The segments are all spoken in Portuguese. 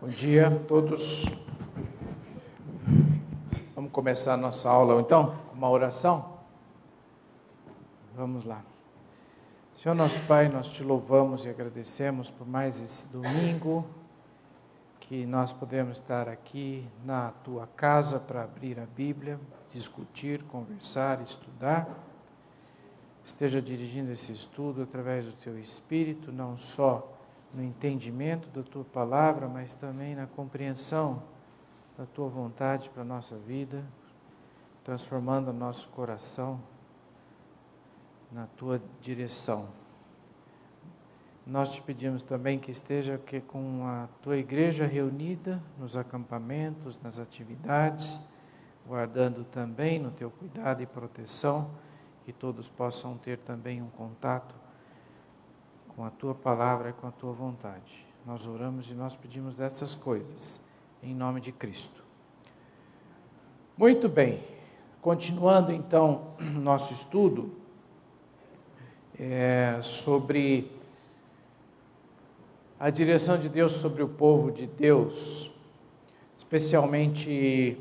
Bom dia a todos. Vamos começar a nossa aula então com uma oração? Vamos lá. Senhor nosso Pai, nós te louvamos e agradecemos por mais esse domingo que nós podemos estar aqui na tua casa para abrir a Bíblia, discutir, conversar, estudar. Esteja dirigindo esse estudo através do teu Espírito, não só no entendimento da tua palavra, mas também na compreensão da tua vontade para a nossa vida, transformando o nosso coração na tua direção. Nós te pedimos também que esteja aqui com a tua igreja reunida nos acampamentos, nas atividades, guardando também no teu cuidado e proteção, que todos possam ter também um contato com a tua palavra e com a tua vontade. Nós oramos e nós pedimos dessas coisas, em nome de Cristo. Muito bem, continuando então o nosso estudo sobre a direção de Deus sobre o povo de Deus, especialmente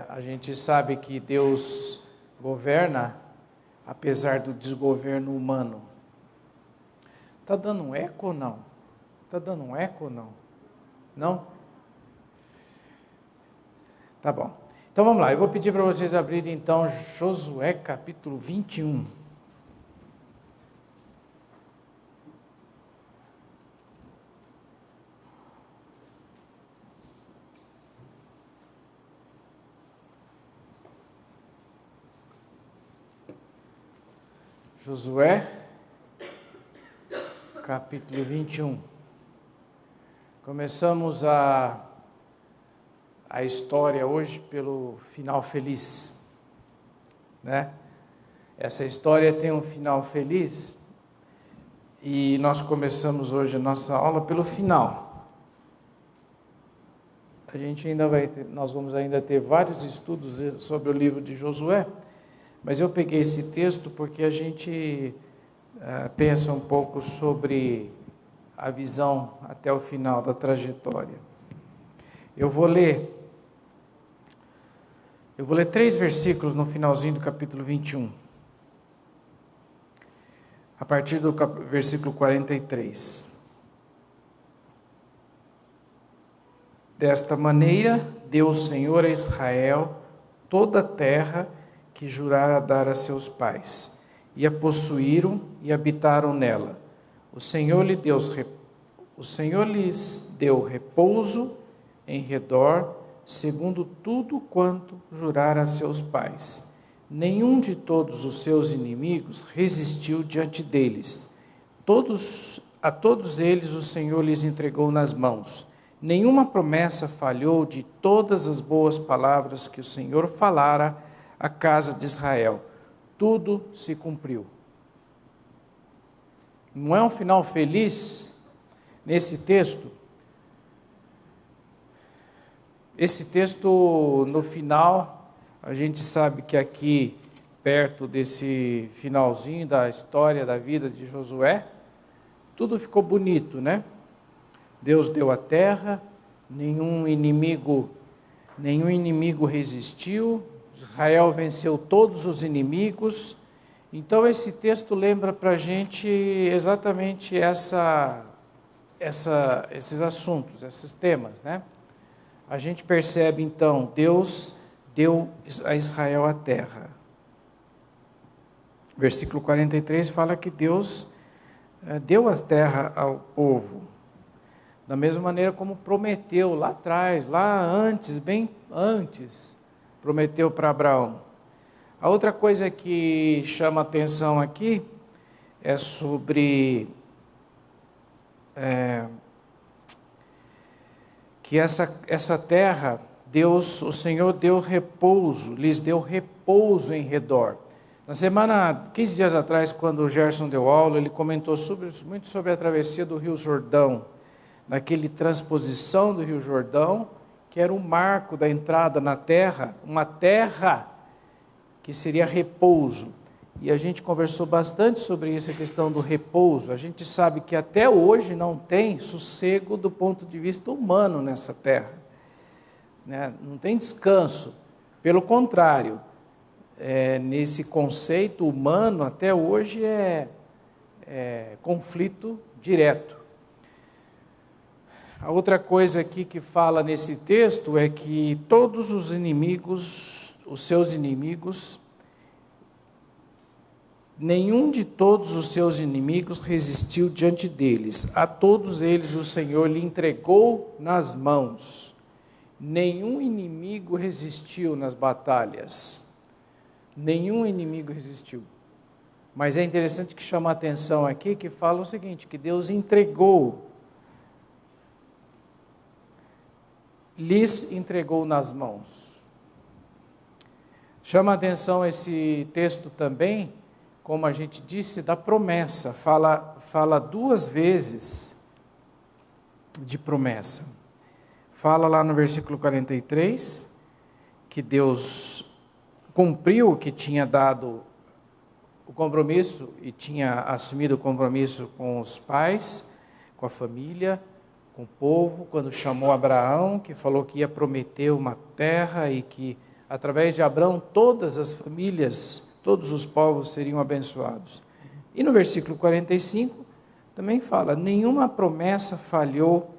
a gente sabe que Deus governa apesar do desgoverno humano. Está dando um eco ou não? Está dando um eco ou não? Não? Tá bom. Então vamos lá, eu vou pedir para vocês abrirem então Josué capítulo 21. Josué capítulo 21. Começamos a história hoje pelo final feliz, né? Essa história tem um final feliz e nós começamos hoje a nossa aula pelo final. A gente ainda nós vamos ainda ter vários estudos sobre o livro de Josué, mas eu peguei esse texto porque a gente pensa um pouco sobre a visão até o final da trajetória. Eu vou ler 3 versículos no finalzinho do capítulo 21, a partir do versículo 43. Desta maneira deu o Senhor a Israel toda a terra que jurara dar a seus pais, e a possuíram e habitaram nela. O Senhor lhes deu repouso em redor, segundo tudo quanto jurara a seus pais. Nenhum de todos os seus inimigos resistiu diante deles. A todos eles o Senhor lhes entregou nas mãos. Nenhuma promessa falhou de todas as boas palavras que o Senhor falara à casa de Israel. Tudo se cumpriu. Não é um final feliz nesse texto? Esse texto, no final, a gente sabe que aqui, perto desse finalzinho da história da vida de Josué, tudo ficou bonito, né? Deus deu a terra, nenhum inimigo resistiu, Israel venceu todos os inimigos. Então esse texto lembra para a gente exatamente esses assuntos, esses temas, né? A gente percebe então, Deus deu a Israel a terra. Versículo 43 fala que Deus deu a terra ao povo, da mesma maneira como prometeu lá atrás, lá antes, bem antes, prometeu para Abraão. A outra coisa que chama atenção aqui é sobre que essa terra, o Senhor deu repouso, lhes deu repouso em redor. Na semana, 15 dias atrás, quando o Gerson deu aula, ele comentou muito sobre a travessia do Rio Jordão, naquele transposição do Rio Jordão, que era um marco da entrada na terra, uma terra que seria repouso. E a gente conversou bastante sobre isso, a questão do repouso. A gente sabe que até hoje não tem sossego do ponto de vista humano nessa terra, né? Não tem descanso. Pelo contrário, nesse conceito humano, até hoje é conflito direto. A outra coisa aqui que fala nesse texto é que todos os inimigos, os seus inimigos, nenhum de todos os seus inimigos resistiu diante deles. A todos eles o Senhor lhe entregou nas mãos. Nenhum inimigo resistiu nas batalhas. Nenhum inimigo resistiu. Mas é interessante que chama a atenção aqui, que fala o seguinte, que Deus lhes entregou nas mãos. Chama a atenção esse texto também, como a gente disse, da promessa. Fala 2 vezes de promessa. Fala lá no versículo 43, que Deus cumpriu o que tinha dado o compromisso e tinha assumido o compromisso com os pais, com a família, com o povo, quando chamou Abraão, que falou que ia prometer uma terra e que através de Abraão todas as famílias, todos os povos seriam abençoados. E no versículo 45 também fala, nenhuma promessa falhou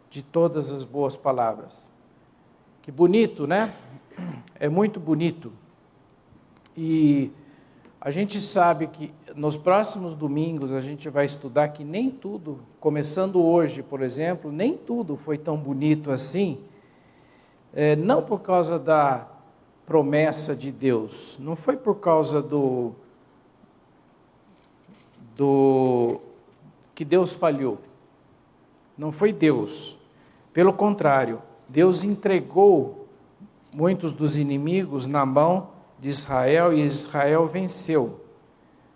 de todas as boas palavras. Que bonito, né? É muito bonito. E a gente sabe que nos próximos domingos a gente vai estudar que nem tudo, começando hoje, por exemplo, nem tudo foi tão bonito assim, não por causa da promessa de Deus, não foi por causa do que Deus falhou, não foi Deus, pelo contrário, Deus entregou muitos dos inimigos na mão de Israel e Israel venceu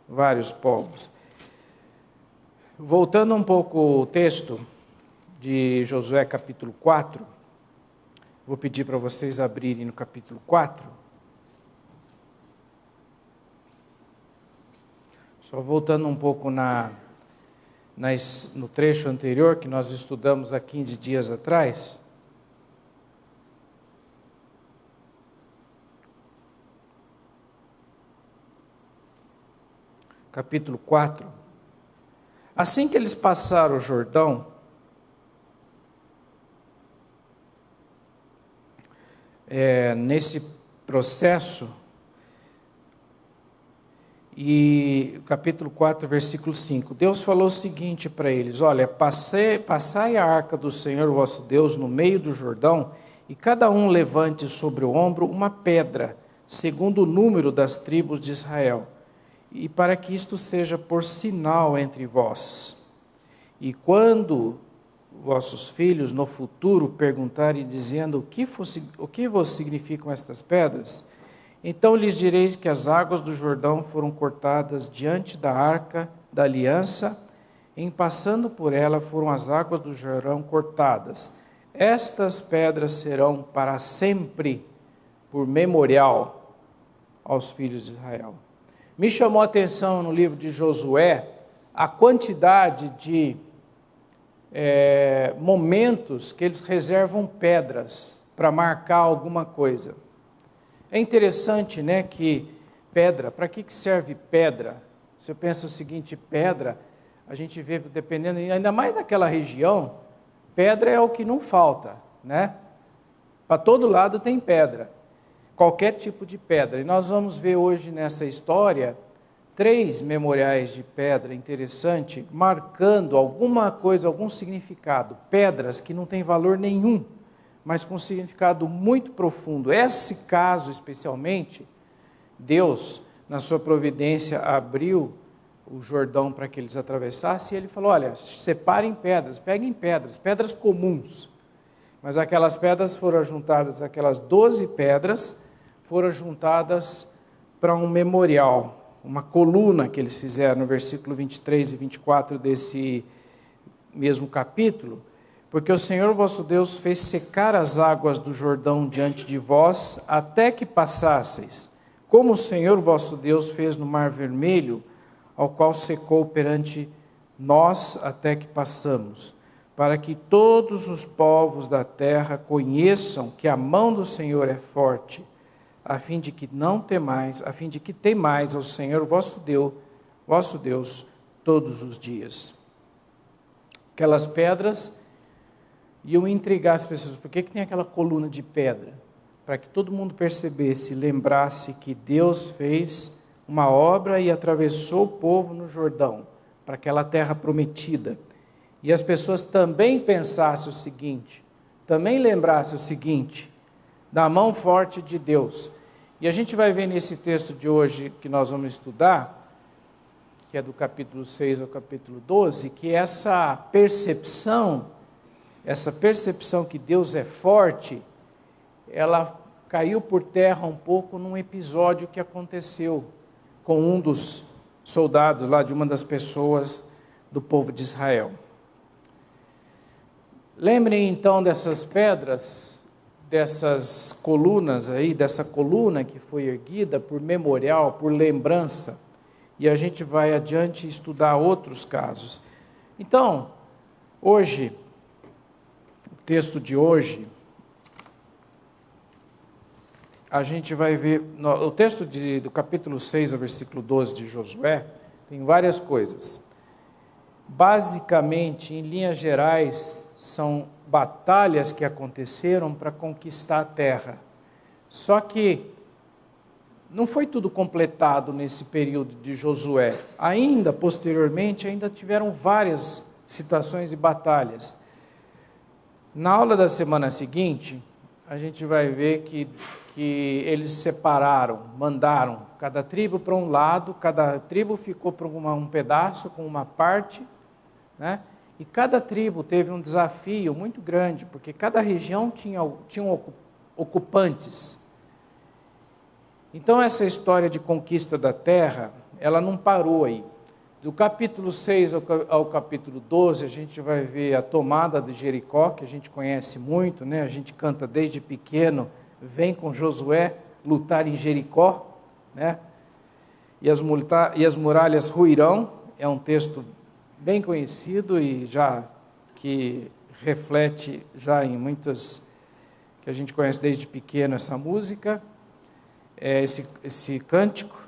vários povos. Voltando um pouco o texto de Josué capítulo 4, vou pedir para vocês abrirem no capítulo 4. Só voltando um pouco no trecho anterior que nós estudamos há 15 dias atrás. Capítulo 4. Assim que eles passaram o Jordão, nesse processo, e capítulo 4, versículo 5, Deus falou o seguinte para eles, olha, passai a arca do Senhor vosso Deus no meio do Jordão, e cada um levante sobre o ombro uma pedra, segundo o número das tribos de Israel, e para que isto seja por sinal entre vós. E quando vossos filhos no futuro perguntarem, dizendo o que vos significam estas pedras, então lhes direis que as águas do Jordão foram cortadas diante da arca da aliança, em passando por ela foram as águas do Jordão cortadas. Estas pedras serão para sempre por memorial aos filhos de Israel. Me chamou a atenção no livro de Josué a quantidade de momentos que eles reservam pedras para marcar alguma coisa. É interessante, né, que pedra, para que serve pedra? Você pensa o seguinte, pedra, a gente vê, dependendo, ainda mais naquela região, pedra é o que não falta, né? Para todo lado tem pedra. Qualquer tipo de pedra. E nós vamos ver hoje nessa história 3 memoriais de pedra interessante, marcando alguma coisa, algum significado. Pedras que não têm valor nenhum, mas com um significado muito profundo. Esse caso, especialmente, Deus, na sua providência, abriu o Jordão para que eles atravessassem, e ele falou, olha, separem pedras, peguem pedras comuns. Mas aquelas pedras foram juntadas, aquelas 12 pedras foram juntadas para um memorial, uma coluna que eles fizeram no versículo 23 e 24 desse mesmo capítulo, porque o Senhor vosso Deus fez secar as águas do Jordão diante de vós, até que passasseis, como o Senhor vosso Deus fez no Mar Vermelho, ao qual secou perante nós até que passamos, para que todos os povos da terra conheçam que a mão do Senhor é forte, a fim de que temais ao Senhor vosso Deus todos os dias. Aquelas pedras iam intrigar as pessoas. Por que tem aquela coluna de pedra? Para que todo mundo percebesse, lembrasse que Deus fez uma obra e atravessou o povo no Jordão, para aquela terra prometida. E as pessoas também pensassem o seguinte, também lembrassem o seguinte, da mão forte de Deus. E a gente vai ver nesse texto de hoje que nós vamos estudar, que é do capítulo 6 ao capítulo 12, que essa percepção que Deus é forte, ela caiu por terra um pouco num episódio que aconteceu com um dos soldados lá, de uma das pessoas do povo de Israel. Lembrem então dessas pedras, dessas colunas aí, dessa coluna que foi erguida por memorial, por lembrança, e a gente vai adiante estudar outros casos. Então, hoje, o texto de hoje, a gente vai ver, o texto do capítulo 6 ao versículo 12 de Josué, tem várias coisas. Basicamente, em linhas gerais, são batalhas que aconteceram para conquistar a terra. Só que não foi tudo completado nesse período de Josué. Posteriormente, tiveram várias situações e batalhas. Na aula da semana seguinte, a gente vai ver que eles separaram, mandaram cada tribo para um lado, cada tribo ficou para um pedaço, com uma parte, né? E cada tribo teve um desafio muito grande, porque cada região tinha ocupantes. Então, essa história de conquista da terra, ela não parou aí. Do capítulo 6 ao capítulo 12, a gente vai ver a tomada de Jericó, que a gente conhece muito, né? A gente canta desde pequeno, vem com Josué lutar em Jericó, né? E as muralhas ruirão, é um texto bem conhecido e já que reflete já em muitas, que a gente conhece desde pequeno essa música, esse cântico.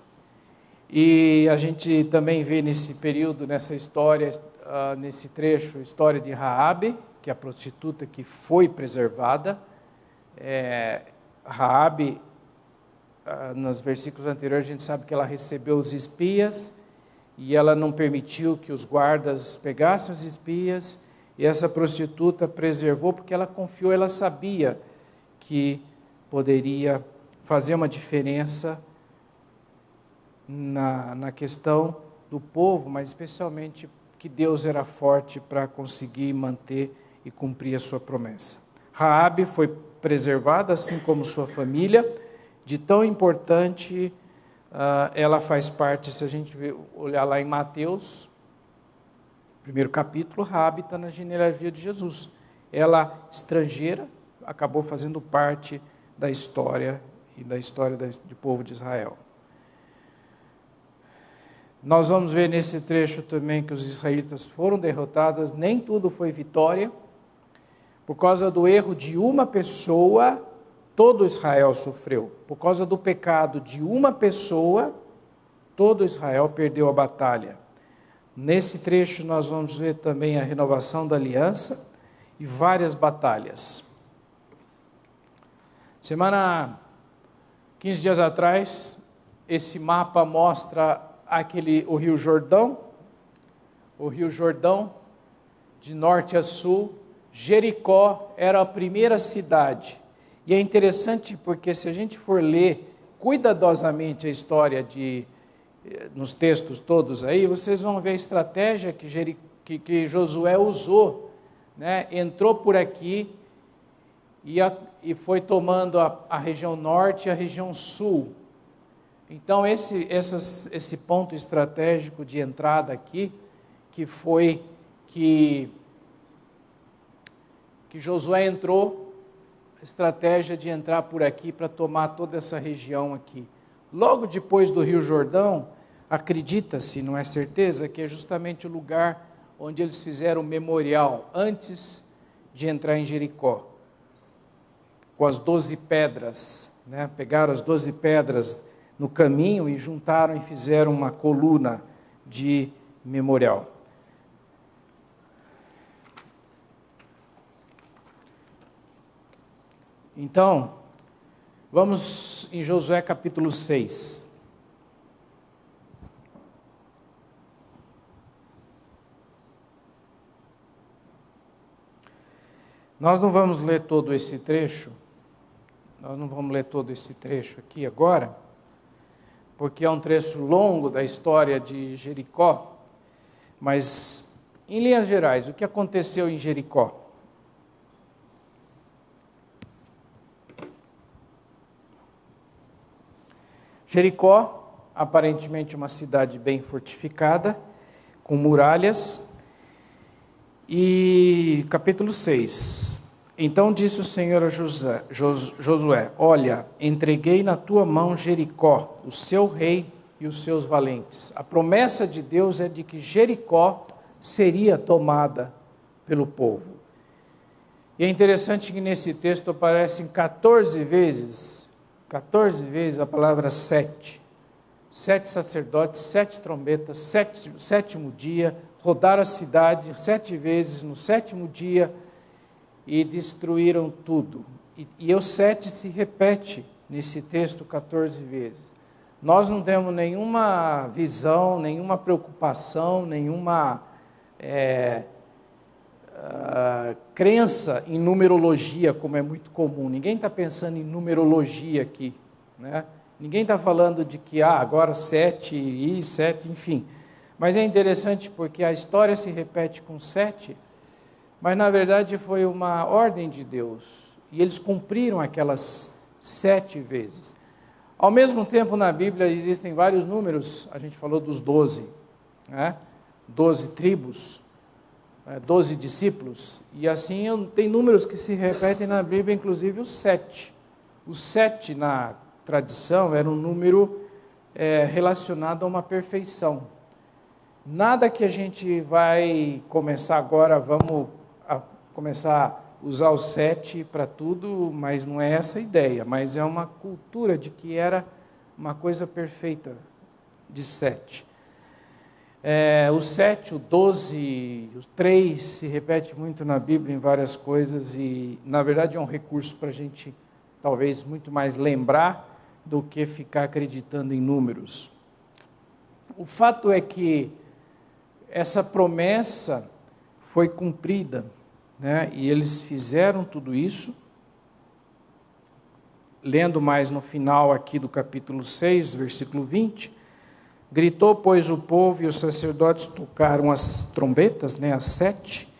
E a gente também vê nesse período, nessa história, nesse trecho, a história de Raabe, que é a prostituta que foi preservada. Raabe, nos versículos anteriores, a gente sabe que ela recebeu os espias e ela não permitiu que os guardas pegassem os espias, e essa prostituta preservou porque ela confiou, ela sabia que poderia fazer uma diferença na questão do povo, mas especialmente que Deus era forte para conseguir manter e cumprir a sua promessa. Raabe foi preservada, assim como sua família, de tão importante ela faz parte. Se a gente olhar lá em Mateus, primeiro capítulo, Raabe está na genealogia de Jesus. Ela, estrangeira, acabou fazendo parte da história e da história do povo de Israel. Nós vamos ver nesse trecho também que os israelitas foram derrotados, nem tudo foi vitória. Por causa do erro de uma pessoa, todo Israel sofreu. Por causa do pecado de uma pessoa, todo Israel perdeu a batalha. Nesse trecho nós vamos ver também a renovação da aliança e várias batalhas. 15 dias atrás, esse mapa mostra o Rio Jordão, de norte a sul. Jericó era a primeira cidade. E é interessante porque se a gente for ler cuidadosamente a história nos textos todos aí, vocês vão ver a estratégia que Josué usou, né? Entrou por aqui e foi tomando a região norte e a região sul. Então, esse ponto estratégico de entrada aqui, que foi que Josué entrou, a estratégia de entrar por aqui para tomar toda essa região aqui. logo depois do Rio Jordão, acredita-se, não é certeza, que é justamente o lugar onde eles fizeram o memorial, antes de entrar em Jericó, com as 12 pedras, né? Pegaram as 12 pedras no caminho e juntaram e fizeram uma coluna de memorial. Então, vamos em Josué capítulo 6. Nós não vamos ler todo esse trecho, aqui agora, porque é um trecho longo da história de Jericó, mas, em linhas gerais, o que aconteceu em Jericó? Jericó, aparentemente uma cidade bem fortificada, com muralhas. E capítulo 6. Então disse o Senhor a Josué: olha, entreguei na tua mão Jericó, o seu rei e os seus valentes. A promessa de Deus é de que Jericó seria tomada pelo povo. E é interessante que nesse texto aparecem 14 vezes a palavra 7. 7 sacerdotes, 7 trombetas, sétimo dia, rodaram a cidade 7 vezes no 7º dia e destruíram tudo. E o 7 se repete nesse texto 14 vezes. Nós não temos nenhuma visão, nenhuma preocupação, nenhuma crença em numerologia, como é muito comum. Ninguém está pensando em numerologia aqui, né? Ninguém está falando de que agora 7 e 7, enfim. Mas é interessante porque a história se repete com 7, mas na verdade foi uma ordem de Deus. E eles cumpriram aquelas 7 vezes. Ao mesmo tempo, na Bíblia existem vários números, a gente falou dos 12, né? 12 tribos, 12 discípulos, e assim tem números que se repetem na Bíblia, inclusive o 7. O 7 na tradição era um número relacionado a uma perfeição. Nada que a gente vai começar agora, vamos começar a usar o 7 para tudo, mas não é essa a ideia, mas é uma cultura de que era uma coisa perfeita de 7. O 7, o 12, o 3 se repete muito na Bíblia em várias coisas e, na verdade, é um recurso para a gente, talvez, muito mais lembrar do que ficar acreditando em números. O fato é que essa promessa foi cumprida, né? E eles fizeram tudo isso. Lendo mais no final aqui do capítulo 6, versículo 20, gritou, pois, o povo e os sacerdotes tocaram as trombetas, né, as 7,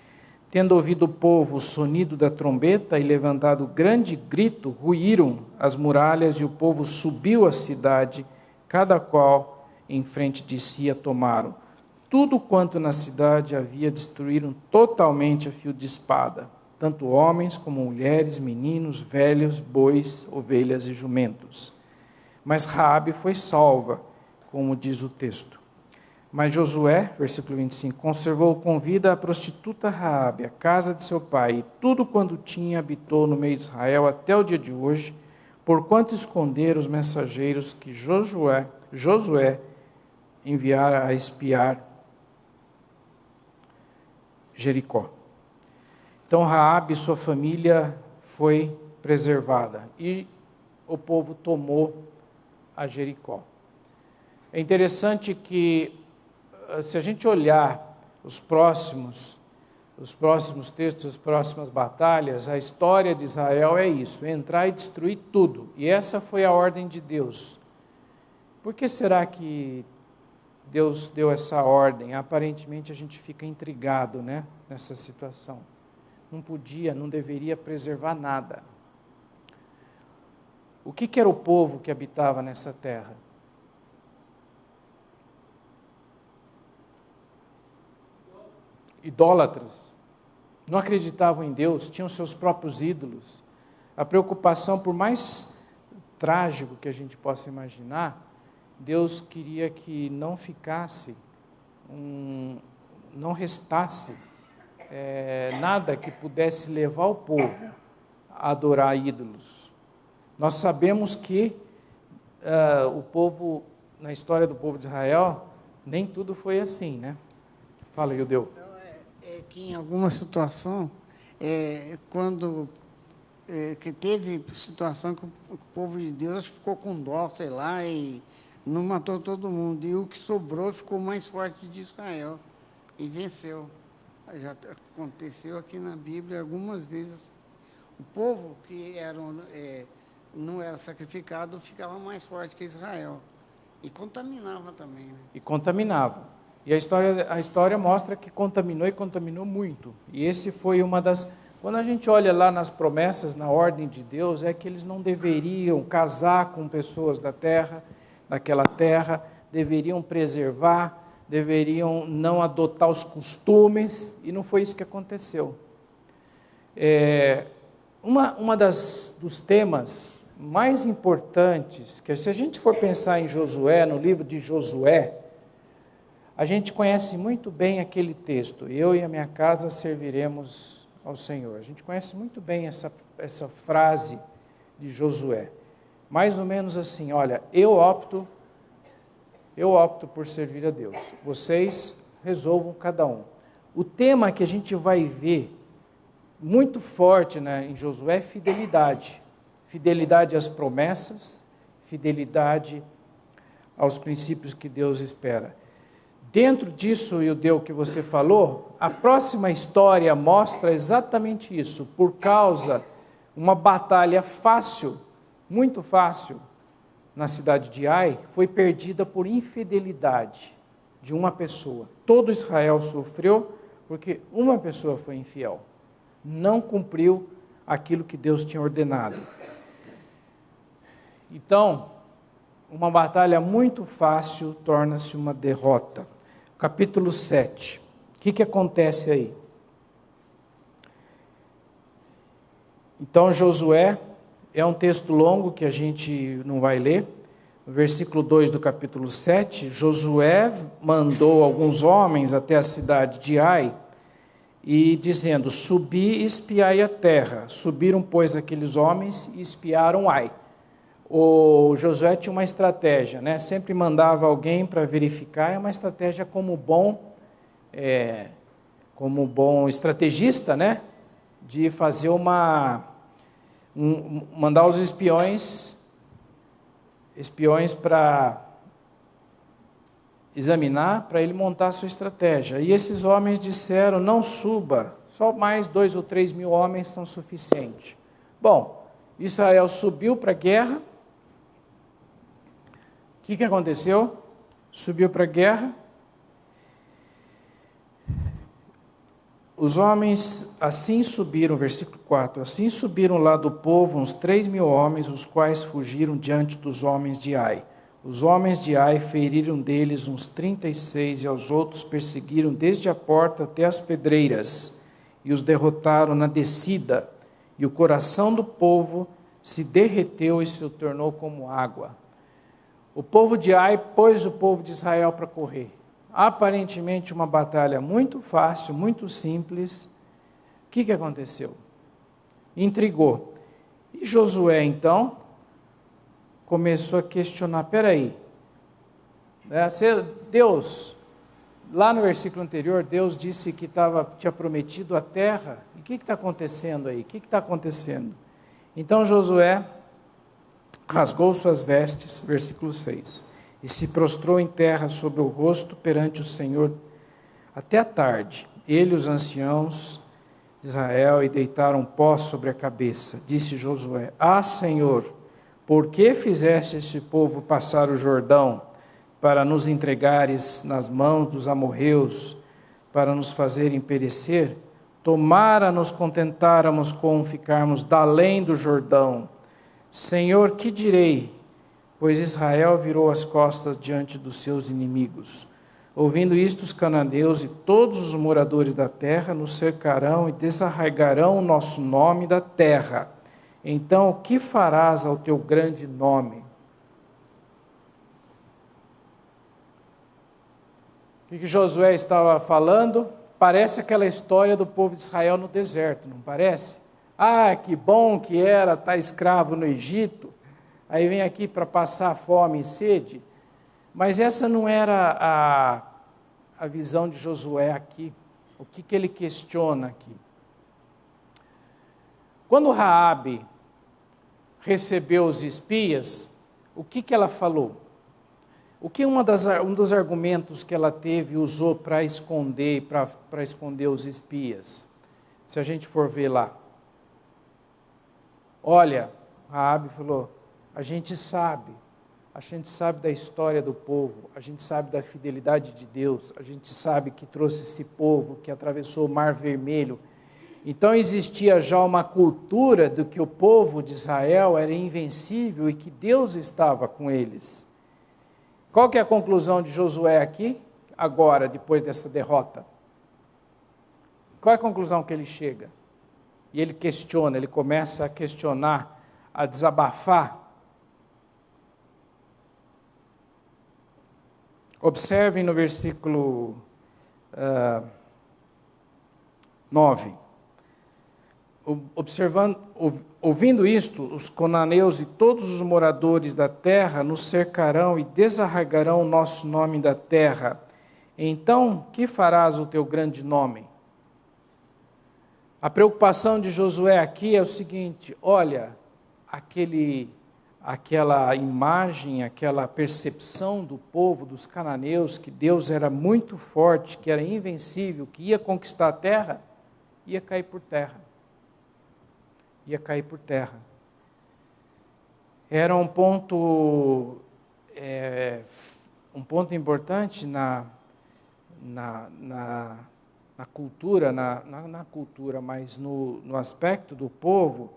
tendo ouvido o povo o sonido da trombeta e levantado grande grito, ruíram as muralhas e o povo subiu à cidade, cada qual em frente de si a tomaram. Tudo quanto na cidade havia destruíram totalmente a fio de espada, tanto homens como mulheres, meninos, velhos, bois, ovelhas e jumentos. Mas Raabe foi salva, como diz o texto. Mas Josué, versículo 25, conservou com vida a prostituta Raabe, a casa de seu pai, e tudo quanto tinha habitou no meio de Israel até o dia de hoje, porquanto esconderam os mensageiros que Josué enviara a espiar Jericó. Então Raabe e sua família foi preservada e o povo tomou a Jericó. É interessante que, se a gente olhar os próximos textos, as próximas batalhas, a história de Israel é isso, entrar e destruir tudo. E essa foi a ordem de Deus. Por que será que Deus deu essa ordem? Aparentemente a gente fica intrigado, né, nessa situação. Não podia, não deveria preservar nada. O que era o povo que habitava nessa terra? Idólatras. Não acreditavam em Deus, tinham seus próprios ídolos. A preocupação, por mais trágico que a gente possa imaginar, Deus queria que não ficasse, não restasse nada que pudesse levar o povo a adorar ídolos. Nós sabemos que o povo, na história do povo de Israel, nem tudo foi assim, né? Fala, Yudeu. É que em alguma situação, quando que teve situação que o povo de Deus ficou com dó, sei lá, e não matou todo mundo. E o que sobrou ficou mais forte de Israel e venceu. Já aconteceu aqui na Bíblia algumas vezes. O povo que não era sacrificado ficava mais forte que Israel. E contaminava também. Né? E contaminava. E a história mostra que contaminou e contaminou muito. E esse foi uma das... Quando a gente olha lá nas promessas, na ordem de Deus, é que eles não deveriam casar com pessoas daquela terra, deveriam preservar, deveriam não adotar os costumes, e não foi isso que aconteceu. Dos temas mais importantes, que se a gente for pensar em Josué, no livro de Josué, a gente conhece muito bem aquele texto, eu e a minha casa serviremos ao Senhor. A gente conhece muito bem essa frase de Josué. Mais ou menos assim, olha, eu opto por servir a Deus. Vocês resolvam cada um. O tema que a gente vai ver muito forte, né, em Josué é fidelidade. Fidelidade às promessas, fidelidade aos princípios que Deus espera. Dentro disso, Yudeu, que você falou, a próxima história mostra exatamente isso. Por causa uma batalha fácil, muito fácil, na cidade de Ai, foi perdida por infidelidade de uma pessoa. Todo Israel sofreu porque uma pessoa foi infiel. Não cumpriu aquilo que Deus tinha ordenado. Então, uma batalha muito fácil torna-se uma derrota. Capítulo 7. O que acontece aí? Então, Josué é um texto longo que a gente não vai ler. No versículo 2 do capítulo 7, Josué mandou alguns homens até a cidade de Ai, e dizendo, subi e espiai a terra. Subiram, pois, aqueles homens e espiaram Ai. O Josué tinha uma estratégia, né? Sempre mandava alguém para verificar, é uma estratégia como bom estrategista, né? De fazer mandar os espiões para examinar, para ele montar a sua estratégia. E esses homens disseram, não suba, só mais 2 ou 3 mil homens são suficientes. Bom, Israel subiu para a guerra. O que aconteceu? Subiu para a guerra. Os homens assim subiram, versículo 4, assim subiram lá do povo uns 3 mil homens, os quais fugiram diante dos homens de Ai. Os homens de Ai feriram deles uns 36 e aos outros perseguiram desde a porta até as pedreiras e os derrotaram na descida. E o coração do povo se derreteu e se tornou como água. O povo de Ai pôs o povo de Israel para correr. Aparentemente uma batalha muito fácil, muito simples. O que aconteceu? Intrigou. E Josué, então, começou a questionar, peraí, Deus, lá no versículo anterior, Deus disse que tinha prometido a terra, e o que está acontecendo aí? O que está acontecendo? Então Josué rasgou suas vestes, versículo 6, e se prostrou em terra sobre o rosto perante o Senhor até a tarde. Ele e os anciãos de Israel e deitaram pó sobre a cabeça. Disse Josué, Senhor, por que fizeste este povo passar o Jordão para nos entregares nas mãos dos amorreus, para nos fazerem perecer? Tomara nos contentáramos com ficarmos da além do Jordão. Senhor, que direi? Pois Israel virou as costas diante dos seus inimigos. Ouvindo isto, os cananeus e todos os moradores da terra nos cercarão e desarraigarão o nosso nome da terra. Então, o que farás ao teu grande nome? O que Josué estava falando? Parece aquela história do povo de Israel no deserto, não parece? Ah, que bom que era estar escravo no Egito, aí vem aqui para passar fome e sede. Mas essa não era a visão de Josué aqui. O que ele questiona aqui? Quando Raabe recebeu os espias, o que ela falou? O que um dos argumentos que ela teve usou para esconder os espias? Se a gente for ver lá. Olha, Raabe falou, a gente sabe da história do povo, a gente sabe da fidelidade de Deus, a gente sabe que trouxe esse povo, que atravessou o Mar Vermelho. Então existia já uma cultura de que o povo de Israel era invencível e que Deus estava com eles. Qual que é a conclusão de Josué aqui, agora, depois dessa derrota? Qual é a conclusão que ele chega? E ele questiona, ele começa a questionar, a desabafar. Observem no versículo 9. Ouvindo isto, os cananeus e todos os moradores da terra nos cercarão e desarraigarão o nosso nome da terra. Então, que farás o teu grande nome? A preocupação de Josué aqui é o seguinte, olha, aquela imagem, aquela percepção do povo, dos cananeus, que Deus era muito forte, que era invencível, que ia conquistar a terra, ia cair por terra. Ia cair por terra. Era um ponto importante na cultura, na cultura, mas no aspecto do povo.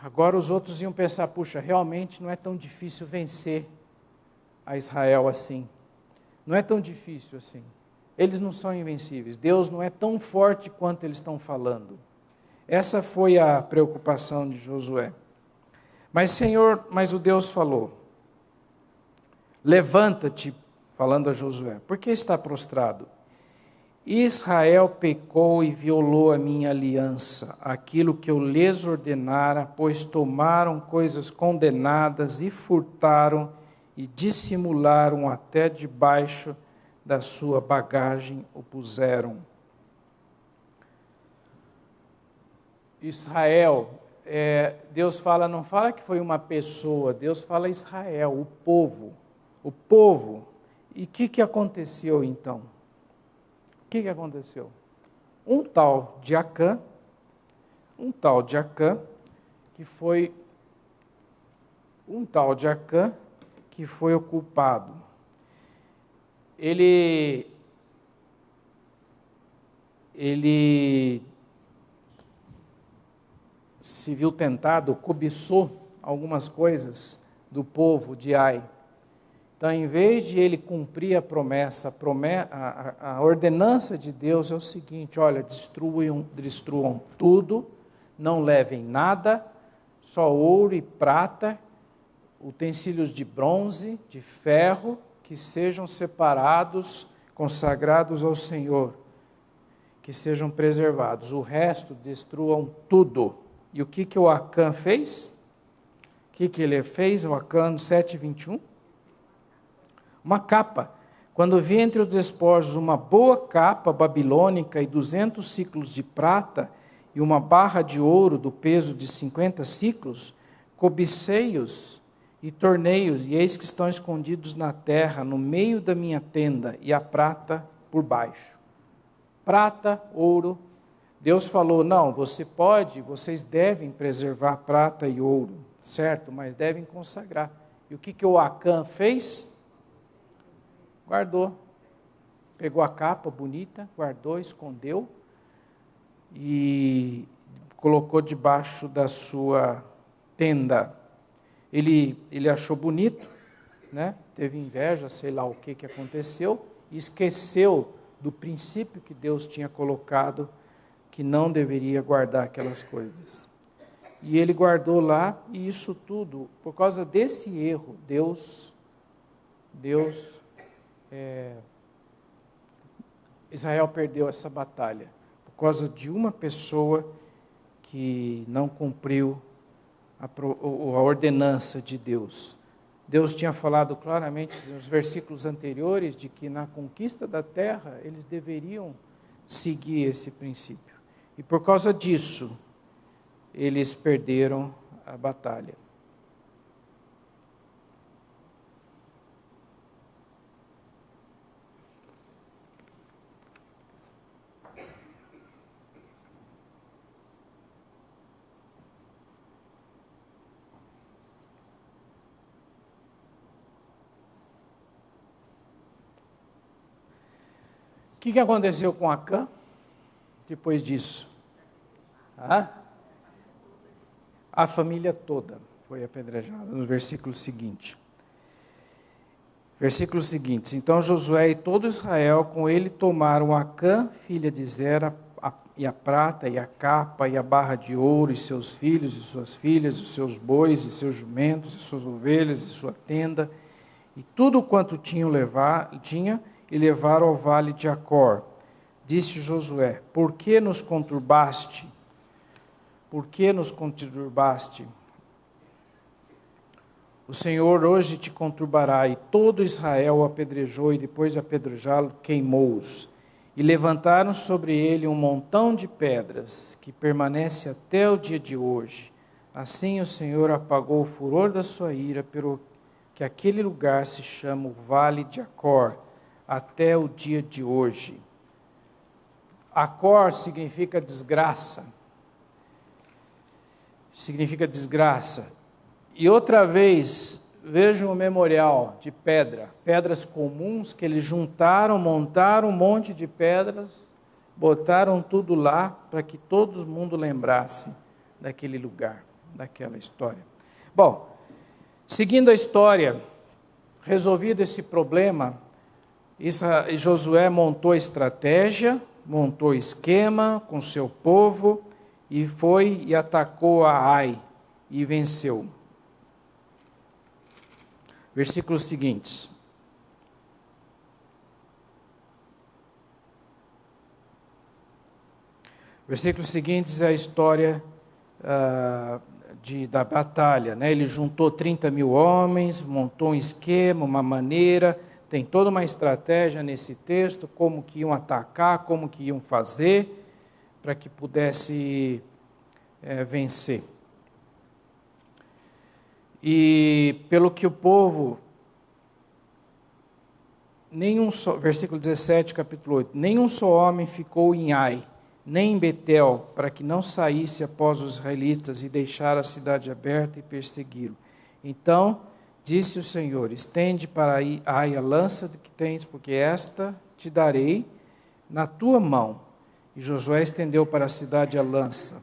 Agora os outros iam pensar, puxa, realmente não é tão difícil vencer a Israel assim. Não é tão difícil assim. Eles não são invencíveis. Deus não é tão forte quanto eles estão falando. Essa foi a preocupação de Josué. Mas o Deus falou, levanta-te, falando a Josué, por que está prostrado? Israel pecou e violou a minha aliança, aquilo que eu lhes ordenara, pois tomaram coisas condenadas e furtaram e dissimularam até debaixo da sua bagagem o puseram. Israel, Deus fala, não fala que foi uma pessoa, Deus fala Israel, o povo. E o que aconteceu então? O que aconteceu? Um tal de Acã, que foi o culpado. Ele se viu tentado, cobiçou algumas coisas do povo de Ai. Então, em vez de ele cumprir a promessa, a ordenança de Deus é o seguinte, olha, destruam tudo, não levem nada, só ouro e prata, utensílios de bronze, de ferro, que sejam separados, consagrados ao Senhor, que sejam preservados. O resto, destruam tudo. E o que o Acã fez? O que ele fez, o Acã, no 7:21? Uma capa. Quando vi entre os despojos uma boa capa babilônica e 200 siclos de prata e uma barra de ouro do peso de 50 siclos, cobicei-os e tornei-os, e eis que estão escondidos na terra, no meio da minha tenda, e a prata por baixo. Prata, ouro. Deus falou, não, vocês devem preservar prata e ouro, certo? Mas devem consagrar. E o que o Acã fez? Guardou. Pegou a capa bonita, guardou, escondeu e colocou debaixo da sua tenda. Ele achou bonito, né? Teve inveja, sei lá o que aconteceu, e esqueceu do princípio que Deus tinha colocado, que não deveria guardar aquelas coisas. E ele guardou lá, e isso tudo, por causa desse erro, Israel perdeu essa batalha, por causa de uma pessoa que não cumpriu a ordenança de Deus. Deus tinha falado claramente nos versículos anteriores de que na conquista da terra eles deveriam seguir esse princípio. E por causa disso, eles perderam a batalha. O que aconteceu com Acã depois disso? A família toda foi apedrejada, no versículo seguinte. Versículos seguintes. Então Josué e todo Israel com ele tomaram Acã, filha de Zera, e a prata, e a capa, e a barra de ouro, e seus filhos, e suas filhas, os seus bois, e seus jumentos, e suas ovelhas, e sua tenda, e tudo quanto tinha, e levaram ao vale de Acor. Disse Josué: Por que nos conturbaste? Por que nos conturbaste? O Senhor hoje te conturbará. E todo Israel o apedrejou, e depois de apedrejá-lo, queimou-os. E levantaram sobre ele um montão de pedras, que permanece até o dia de hoje. Assim o Senhor apagou o furor da sua ira, pelo que aquele lugar se chama o Vale de Acor, até o dia de hoje. Acor significa desgraça. Significa desgraça. E outra vez, vejam o memorial de pedras comuns que eles juntaram, montaram um monte de pedras, botaram tudo lá para que todo mundo lembrasse daquele lugar, daquela história. Bom, seguindo a história, resolvido esse problema, Josué montou estratégia, montou esquema com seu povo e foi e atacou a Ai e venceu. Versículos seguintes. Versículos seguintes é a história da batalha, né? Ele juntou 30 mil homens, montou um esquema, uma maneira. Tem toda uma estratégia nesse texto, como que iam atacar, como que iam fazer, para que pudesse vencer. E pelo que o povo, versículo 17, capítulo 8, nenhum só homem ficou em Ai, nem em Betel, para que não saísse após os israelitas e deixar a cidade aberta e persegui-lo. Então disse o Senhor: estende para Ai a lança que tens, porque esta te darei na tua mão. E Josué estendeu para a cidade a lança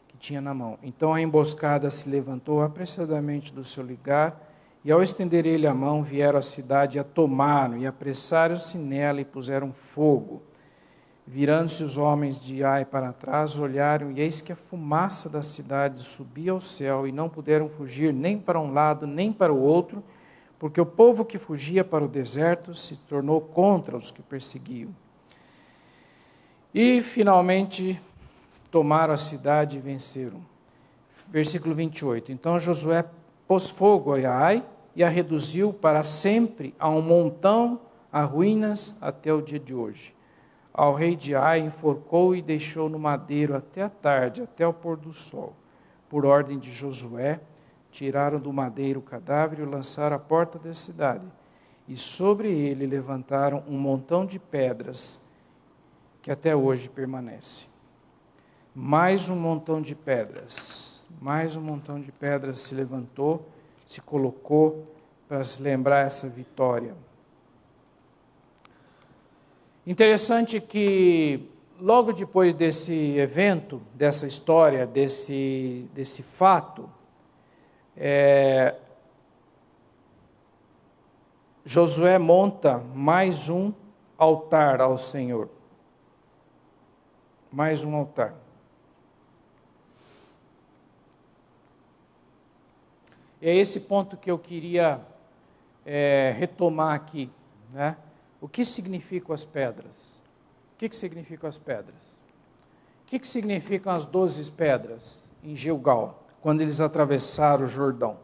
que tinha na mão. Então a emboscada se levantou apressadamente do seu lugar, e ao estender ele a mão, vieram à cidade e a tomaram, e apressaram-se nela e puseram fogo. Virando-se os homens de Ai para trás, olharam, e eis que a fumaça da cidade subia ao céu, e não puderam fugir nem para um lado, nem para o outro, porque o povo que fugia para o deserto se tornou contra os que perseguiam. E, finalmente, tomaram a cidade e venceram. Versículo 28. Então Josué pôs fogo a Ai e a reduziu para sempre a um montão, a ruínas, até o dia de hoje. Ao rei de Ai enforcou e deixou no madeiro até a tarde, até o pôr do sol. Por ordem de Josué, tiraram do madeiro o cadáver e o lançaram à porta da cidade. E sobre ele levantaram um montão de pedras, que até hoje permanece. Mais um montão de pedras se levantou, se colocou para se lembrar essa vitória. Interessante que, logo depois desse evento, dessa história, desse fato, Josué monta mais um altar ao Senhor. Mais um altar. é esse ponto que eu queria retomar aqui, né? O que significam as pedras? O que significam as pedras? O que significam as 12 pedras em Gilgal, quando eles atravessaram o Jordão?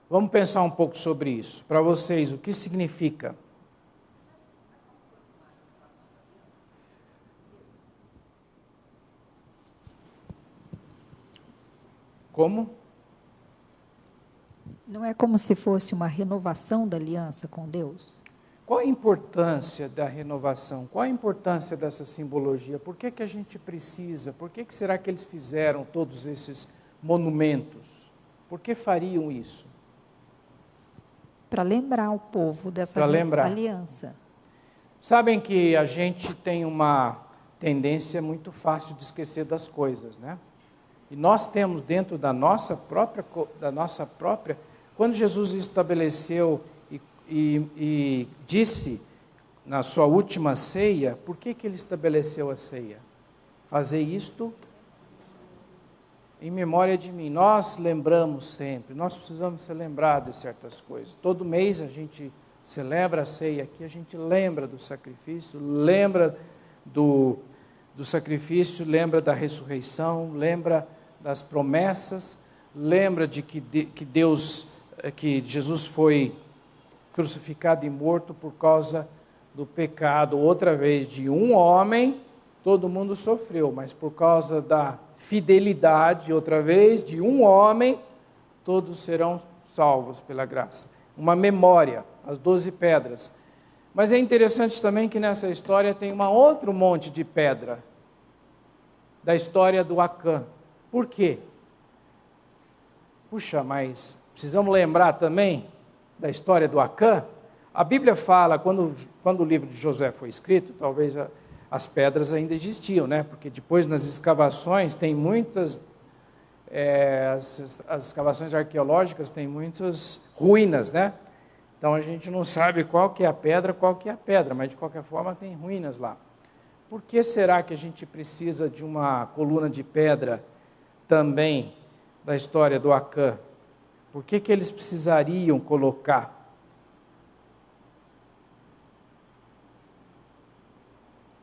Vamos pensar um pouco sobre isso. Para vocês, o que significa? Como? Não é como se fosse uma renovação da aliança com Deus? Qual a importância da renovação? Qual a importância dessa simbologia? Por que a gente precisa? Por que será que eles fizeram todos esses monumentos? Por que fariam isso? Para lembrar o povo dessa aliança. Sabem que a gente tem uma tendência muito fácil de esquecer das coisas, né? E nós temos dentro da nossa própria, quando Jesus estabeleceu e disse na sua última ceia, por que ele estabeleceu a ceia? Fazer isto em memória de mim. Nós lembramos sempre, nós precisamos ser lembrados de certas coisas. Todo mês a gente celebra a ceia aqui, a gente lembra do sacrifício, lembra do sacrifício, lembra da ressurreição, lembra das promessas, lembra de que Jesus foi crucificado e morto por causa do pecado, outra vez, de um homem, todo mundo sofreu, mas por causa da fidelidade, outra vez, de um homem, todos serão salvos pela graça. Uma memória, as 12 pedras. Mas é interessante também que nessa história tem outro monte de pedra, da história do Acã. Por quê? Puxa, mas precisamos lembrar também da história do Acã. A Bíblia fala, quando o livro de Josué foi escrito, talvez as pedras ainda existiam, né? Porque depois nas escavações tem muitas, as escavações arqueológicas têm muitas ruínas, né? Então a gente não sabe qual que é a pedra, mas de qualquer forma tem ruínas lá. Por que será que a gente precisa de uma coluna de pedra também da história do Acã? Por que eles precisariam colocar?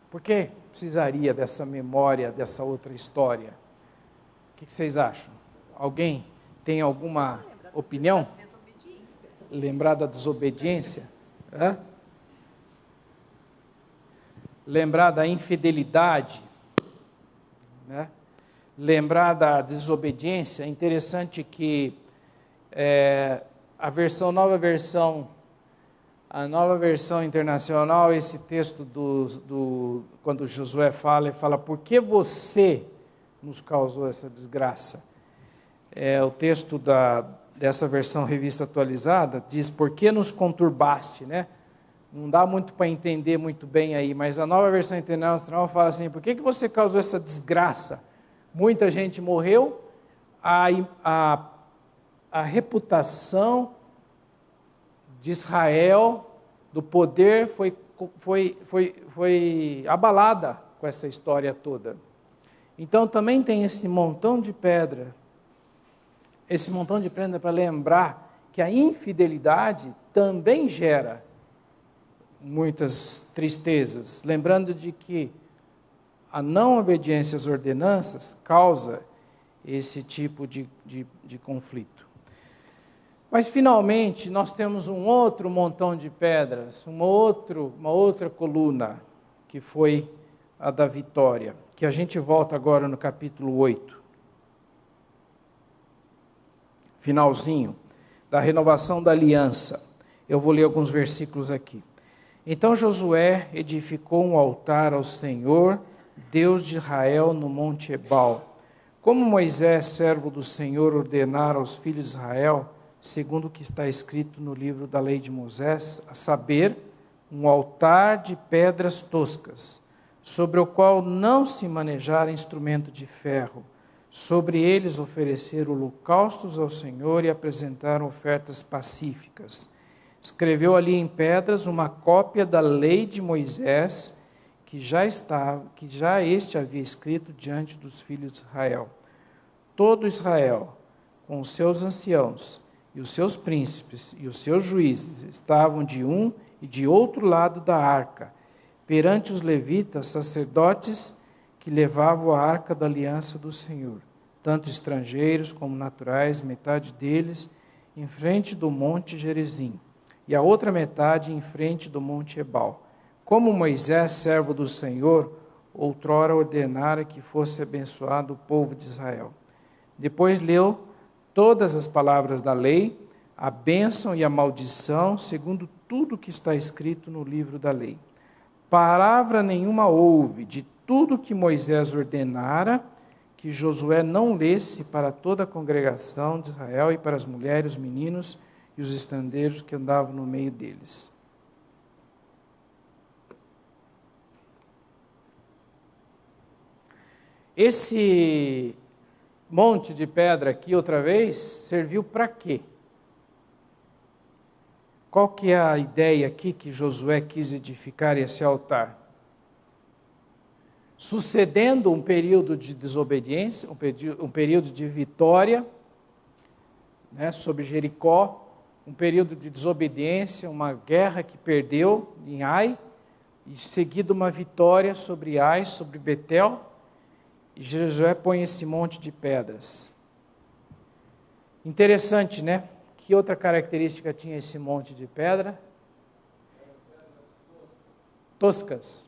Por que precisaria dessa memória, dessa outra história? O que vocês acham? Alguém tem alguma opinião? Lembrar da desobediência? Hã? Lembrar da infidelidade? Né? Lembrar da desobediência? É interessante que a nova versão internacional, esse texto quando Josué fala, ele fala, por que você nos causou essa desgraça? O texto dessa versão revista atualizada diz, por que nos conturbaste, né? Não dá muito para entender muito bem aí, mas a nova versão internacional fala assim, por que você causou essa desgraça? Muita gente morreu, a reputação de Israel, do poder, foi abalada com essa história toda. Então também tem esse montão de pedra. Esse montão de pedra para lembrar que a infidelidade também gera muitas tristezas. Lembrando de que a não obediência às ordenanças causa esse tipo de conflito. Mas, finalmente, nós temos um outro montão de pedras, uma outra coluna, que foi a da vitória, que a gente volta agora no capítulo 8. Finalzinho, da renovação da aliança. Eu vou ler alguns versículos aqui. Então Josué edificou um altar ao Senhor, Deus de Israel, no monte Ebal. Como Moisés, servo do Senhor, ordenara aos filhos de Israel, segundo o que está escrito no livro da lei de Moisés, a saber, um altar de pedras toscas, sobre o qual não se manejara instrumento de ferro. Sobre eles ofereceram holocaustos ao Senhor e apresentaram ofertas pacíficas. Escreveu ali em pedras uma cópia da lei de Moisés, que já este havia escrito diante dos filhos de Israel. Todo Israel, com os seus anciãos, e os seus príncipes e os seus juízes estavam de um e de outro lado da arca, perante os levitas, sacerdotes, que levavam a arca da aliança do Senhor, tanto estrangeiros como naturais, metade deles em frente do monte Gerizim, e a outra metade em frente do monte Ebal, como Moisés, servo do Senhor, outrora ordenara que fosse abençoado o povo de Israel. Depois leu todas as palavras da lei, a bênção e a maldição, segundo tudo que está escrito no livro da lei. Palavra nenhuma houve de tudo que Moisés ordenara, que Josué não lesse para toda a congregação de Israel e para as mulheres, os meninos e os estrangeiros que andavam no meio deles. Esse monte de pedra aqui, outra vez, serviu para quê? Qual que é a ideia aqui que Josué quis edificar esse altar? Sucedendo um período de desobediência, um período de vitória, né, sobre Jericó, um período de desobediência, uma guerra que perdeu em Ai, e seguido uma vitória sobre Ai, sobre Betel, e Josué põe esse monte de pedras. Interessante, né? Que outra característica tinha esse monte de pedra? Toscas.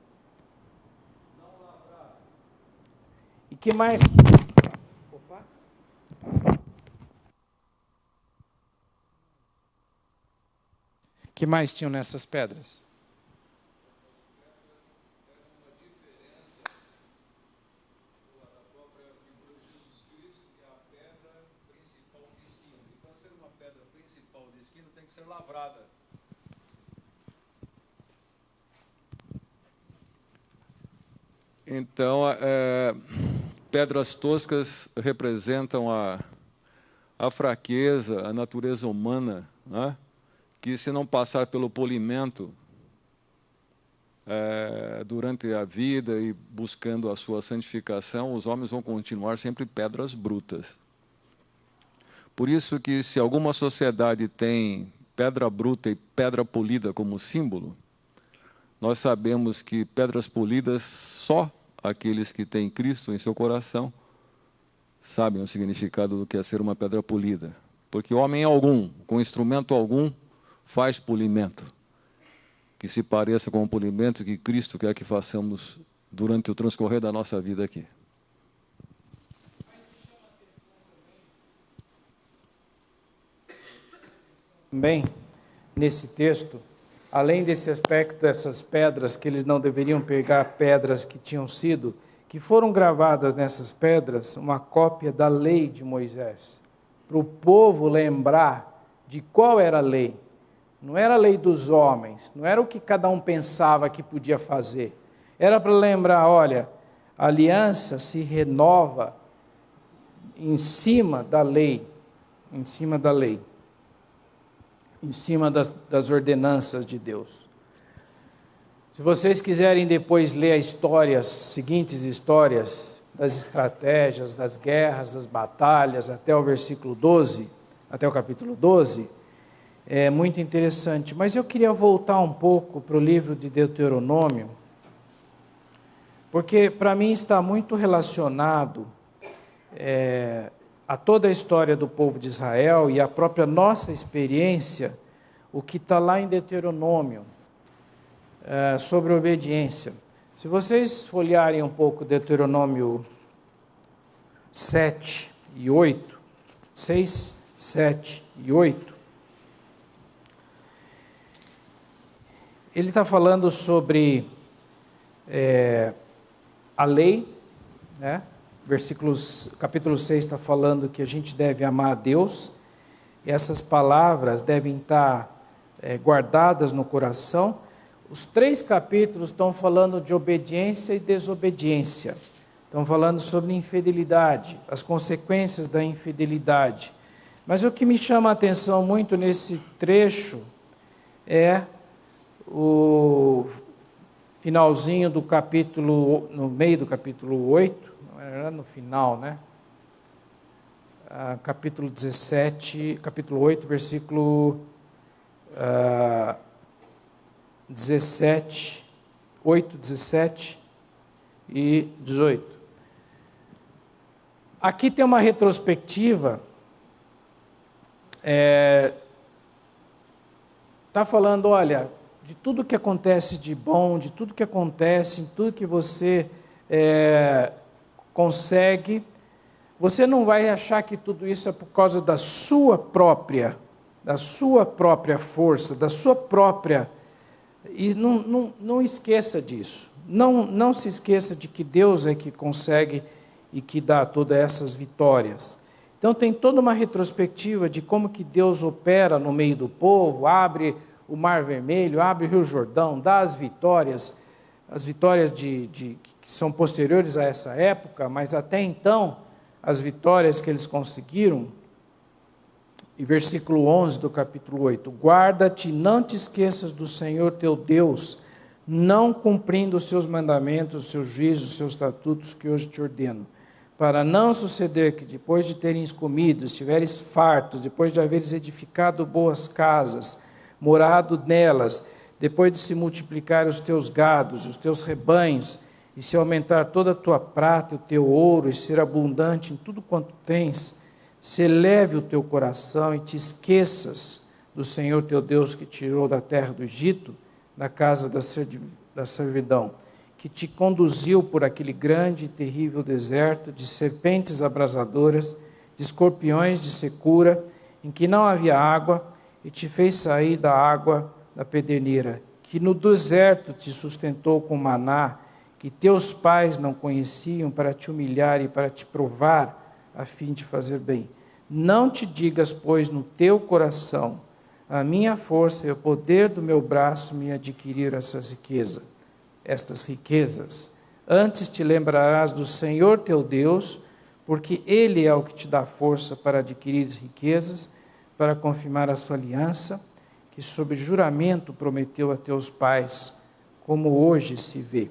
E que mais? Opa. Que mais tinham nessas pedras? Ser lavrada. Então, pedras toscas representam a fraqueza, a natureza humana, né? Que se não passar pelo polimento durante a vida e buscando a sua santificação, os homens vão continuar sempre pedras brutas. Por isso que se alguma sociedade tem pedra bruta e pedra polida como símbolo, nós sabemos que pedras polidas, só aqueles que têm Cristo em seu coração sabem o significado do que é ser uma pedra polida. Porque homem algum, com instrumento algum, faz polimento, que se pareça com o polimento que Cristo quer que façamos durante o transcorrer da nossa vida aqui. Também, nesse texto, além desse aspecto dessas pedras, que eles não deveriam pegar pedras que tinham sido, que foram gravadas nessas pedras, uma cópia da lei de Moisés, para o povo lembrar de qual era a lei. Não era a lei dos homens, não era o que cada um pensava que podia fazer. Era para lembrar, olha, a aliança se renova em cima da lei, em cima da lei. Em cima das ordenanças de Deus. Se vocês quiserem depois ler as seguintes histórias das estratégias, das guerras, das batalhas, até o versículo 12, até o capítulo 12, é muito interessante. Mas eu queria voltar um pouco para o livro de Deuteronômio, porque para mim está muito relacionado a toda a história do povo de Israel e a própria nossa experiência, o que está lá em Deuteronômio, sobre obediência. Se vocês folhearem um pouco Deuteronômio 7 e 8, 6, 7 e 8, ele está falando sobre a lei, né? Capítulo 6 está falando que a gente deve amar a Deus, e essas palavras devem estar guardadas no coração. Os 3 capítulos estão falando de obediência e desobediência, estão falando sobre infidelidade, as consequências da infidelidade. Mas o que me chama a atenção muito nesse trecho é o finalzinho do capítulo, no meio do capítulo 8, não era no final, né? capítulo 17, capítulo 8, versículo 17, 8, 17 e 18. Aqui tem uma retrospectiva, está falando, olha, de tudo que acontece de bom, de tudo que acontece, em tudo que você consegue, você não vai achar que tudo isso é por causa da sua própria força, da sua própria... E não esqueça disso. Não se esqueça de que Deus é que consegue e que dá todas essas vitórias. Então tem toda uma retrospectiva de como que Deus opera no meio do povo, abre o Mar Vermelho, abre o Rio Jordão, dá as vitórias que são posteriores a essa época, mas até então, as vitórias que eles conseguiram. E versículo 11 do capítulo 8, guarda-te, não te esqueças do Senhor teu Deus, não cumprindo os seus mandamentos, os seus juízos, os seus estatutos que hoje te ordeno, para não suceder que depois de teres comido, estiveres fartos, depois de haveres edificado boas casas, morado nelas, depois de se multiplicar os teus gados, os teus rebanhos, e se aumentar toda a tua prata, o teu ouro, e ser abundante em tudo quanto tens, se eleve o teu coração e te esqueças do Senhor teu Deus que te tirou da terra do Egito, da casa da servidão, que te conduziu por aquele grande e terrível deserto, de serpentes abrasadoras, de escorpiões de secura, em que não havia água, e te fez sair da água da pederneira, que no deserto te sustentou com maná, que teus pais não conheciam, para te humilhar e para te provar, a fim de fazer bem. Não te digas, pois, no teu coração, a minha força e o poder do meu braço me adquiriram estas riquezas. Antes te lembrarás do Senhor teu Deus, porque Ele é o que te dá força para adquirir riquezas, para confirmar a sua aliança, que sob juramento prometeu a teus pais, como hoje se vê.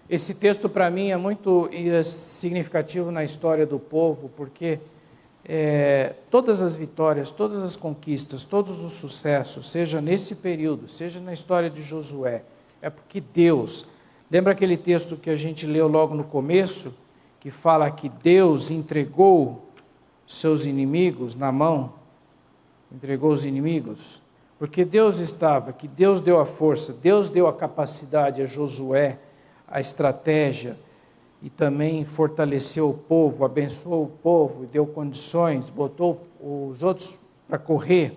Esse texto para mim é muito significativo na história do povo, porque todas as vitórias, todas as conquistas, todos os sucessos, seja nesse período, seja na história de Josué, é porque Deus, lembra aquele texto que a gente leu logo no começo, que fala que Deus entregou seus inimigos na mão, entregou os inimigos, porque Deus que Deus deu a força, Deus deu a capacidade a Josué, a estratégia, e também fortaleceu o povo, abençoou o povo, deu condições, botou os outros para correr.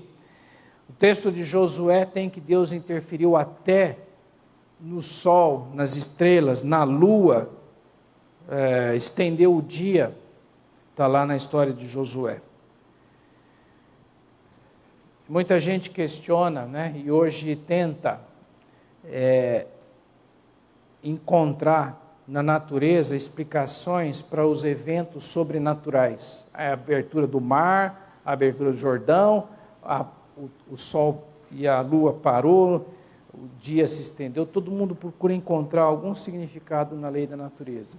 O texto de Josué tem que Deus interferiu até no sol, nas estrelas, na lua, estendeu o dia, está lá na história de Josué. Muita gente questiona, né, e hoje tenta encontrar na natureza explicações para os eventos sobrenaturais. A abertura do mar, a abertura do Jordão, o sol e a lua parou, o dia se estendeu. Todo mundo procura encontrar algum significado na lei da natureza.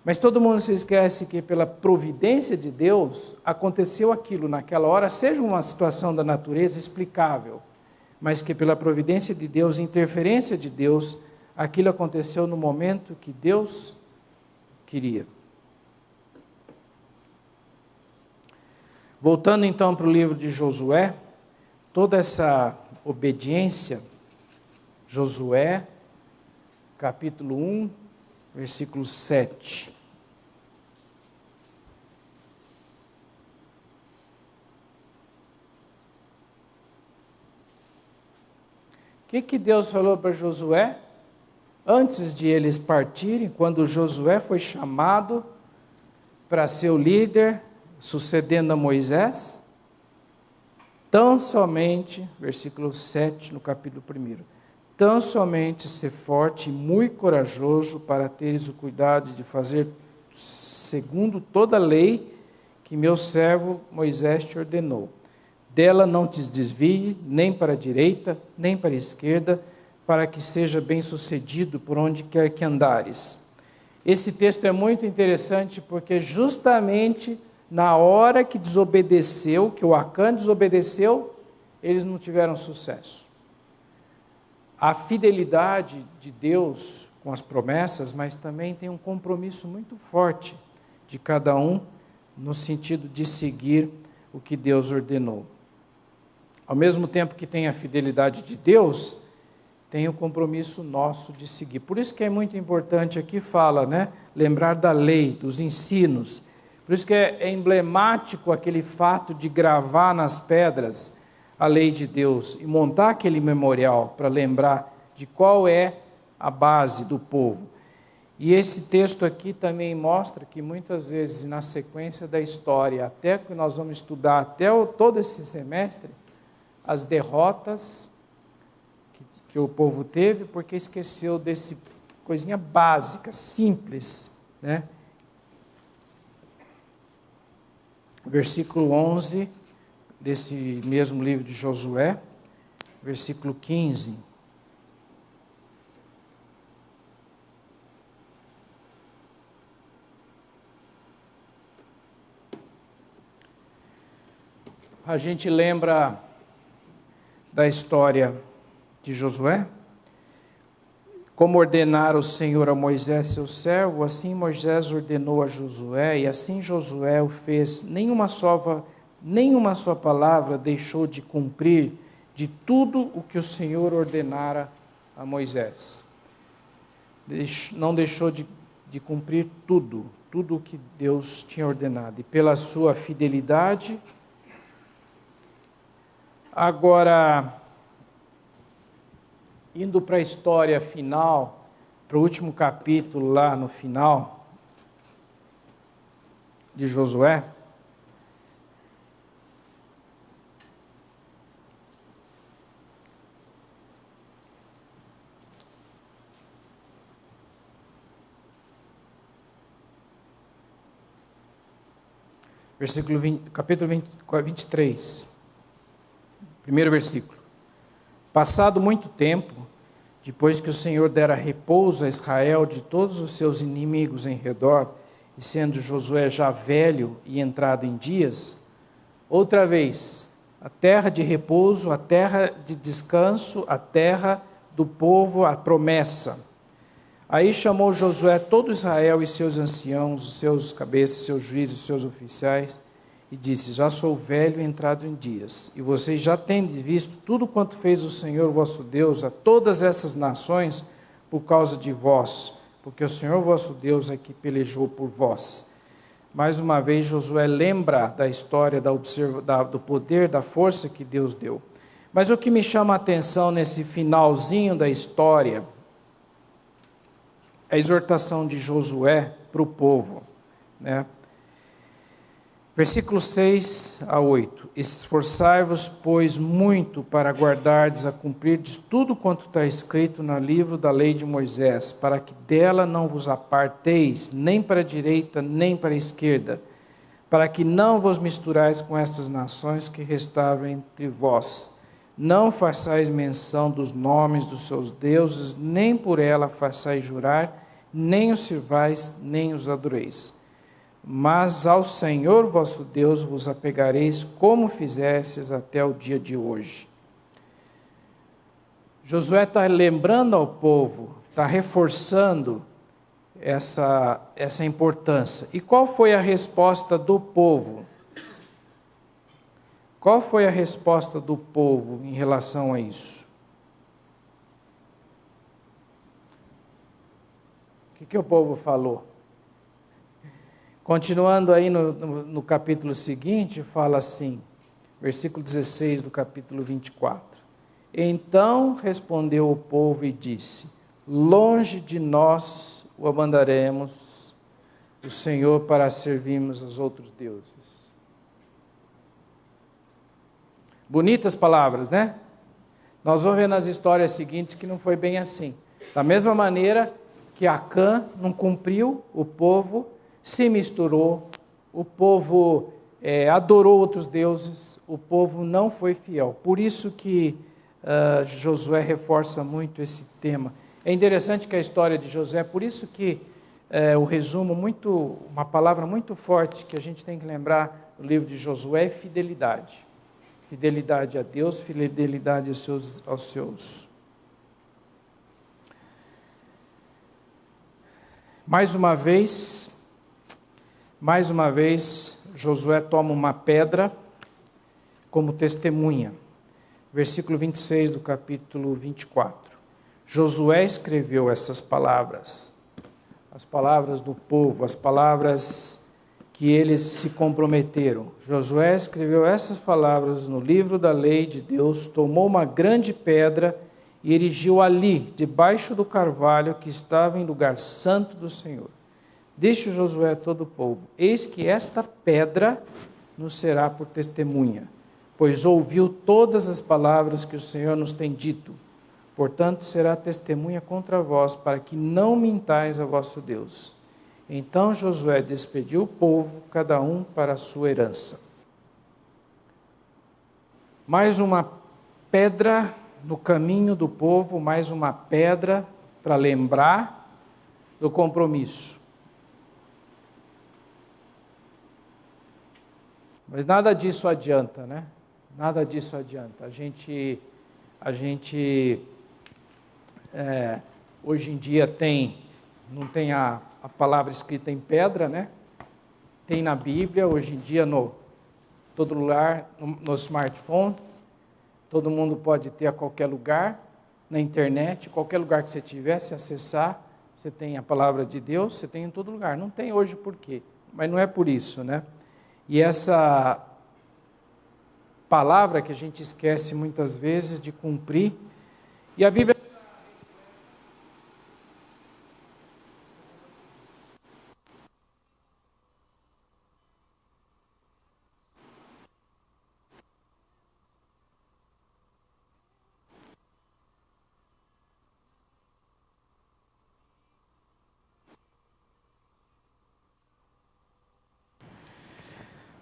Mas todo mundo se esquece que pela providência de Deus, aconteceu aquilo naquela hora, seja uma situação da natureza explicável, mas que pela providência de Deus, interferência de Deus, aquilo aconteceu no momento que Deus queria. Voltando então para o livro de Josué, toda essa obediência, Josué, capítulo 1, versículo 7. O que Deus falou para Josué? Antes de eles partirem, quando Josué foi chamado para ser o líder, sucedendo a Moisés, tão somente, versículo 7 no capítulo 1, tão somente ser forte e muito corajoso para teres o cuidado de fazer segundo toda a lei que meu servo Moisés te ordenou. Dela não te desvie, nem para a direita, nem para a esquerda, para que seja bem sucedido por onde quer que andares. Esse texto é muito interessante porque justamente na hora que desobedeceu, que o Acã desobedeceu, eles não tiveram sucesso. A fidelidade de Deus com as promessas, mas também tem um compromisso muito forte de cada um no sentido de seguir o que Deus ordenou. Ao mesmo tempo que tem a fidelidade de Deus, tem o compromisso nosso de seguir. Por isso que é muito importante aqui fala, né? Lembrar da lei, dos ensinos. Por isso que é emblemático aquele fato de gravar nas pedras a lei de Deus e montar aquele memorial para lembrar de qual é a base do povo. E esse texto aqui também mostra que muitas vezes na sequência da história, até que nós vamos estudar até todo esse semestre, as derrotas que o povo teve, porque esqueceu desse coisinha básica, simples, né? Versículo 11 desse mesmo livro de Josué, versículo 15. A gente lembra da história de Josué, como ordenara o Senhor a Moisés, seu servo, assim Moisés ordenou a Josué, e assim Josué o fez. Nenhuma sua palavra deixou de cumprir de tudo o que o Senhor ordenara a Moisés. Não deixou de cumprir tudo o que Deus tinha ordenado. E pela sua fidelidade. Agora, indo para a história final, para o último capítulo lá no final de Josué, capítulo 23, primeiro versículo. Passado muito tempo, depois que o Senhor dera repouso a Israel de todos os seus inimigos em redor, e sendo Josué já velho e entrado em dias, outra vez, a terra de repouso, a terra de descanso, a terra do povo, a promessa. Aí chamou Josué todo Israel e seus anciãos, os seus cabeças, seus juízes, seus oficiais, e disse: já sou velho e entrado em dias, e vocês já têm visto tudo quanto fez o Senhor vosso Deus a todas essas nações por causa de vós, porque o Senhor vosso Deus é que pelejou por vós. Mais uma vez Josué lembra da história, do poder, da força que Deus deu. Mas o que me chama a atenção nesse finalzinho da história é a exortação de Josué para o povo, né? Versículos 6 a 8. Esforçai-vos, pois, muito para guardardes a cumprirdes tudo quanto está escrito no livro da lei de Moisés, para que dela não vos aparteis, nem para a direita, nem para a esquerda, para que não vos misturais com estas nações que restavam entre vós. Não façais menção dos nomes dos seus deuses, nem por ela façais jurar, nem os sirvais, nem os adoreis. Mas ao Senhor vosso Deus vos apegareis, como fizestes até o dia de hoje. Josué está lembrando ao povo, está reforçando essa importância. E qual foi a resposta do povo? Qual foi a resposta do povo em relação a isso? O que o povo falou? Continuando aí no capítulo seguinte, fala assim, versículo 16 do capítulo 24. Então respondeu o povo e disse: longe de nós o abandaremos, o Senhor, para servirmos aos outros deuses. Bonitas palavras, né? Nós vamos ver nas histórias seguintes que não foi bem assim. Da mesma maneira que Acã não cumpriu, o povo se misturou, o povo adorou outros deuses, o povo não foi fiel. Por isso que Josué reforça muito esse tema. É interessante que a história de Josué, por isso que o resumo uma palavra muito forte que a gente tem que lembrar no livro de Josué é fidelidade. Fidelidade a Deus, fidelidade aos seus. Mais uma vez, Josué toma uma pedra como testemunha. Versículo 26 do capítulo 24. Josué escreveu essas palavras, as palavras do povo, as palavras que eles se comprometeram. Josué escreveu essas palavras no livro da lei de Deus, tomou uma grande pedra e erigiu ali, debaixo do carvalho que estava em lugar santo do Senhor. Disse Josué a todo o povo: eis que esta pedra nos será por testemunha, pois ouviu todas as palavras que o Senhor nos tem dito. Portanto, será testemunha contra vós, para que não mintais a vosso Deus. Então Josué despediu o povo, cada um para a sua herança. Mais uma pedra no caminho do povo, mais uma pedra para lembrar do compromisso. Mas nada disso adianta, né? Nada disso adianta. A gente hoje em dia não tem a palavra escrita em pedra, né? Tem na Bíblia, hoje em dia, todo lugar, no smartphone. Todo mundo pode ter a qualquer lugar, na internet, qualquer lugar que você tiver, se acessar, você tem a palavra de Deus, você tem em todo lugar. Não tem hoje por quê, mas não é por isso, né? E essa palavra que a gente esquece muitas vezes de cumprir, e a Bíblia...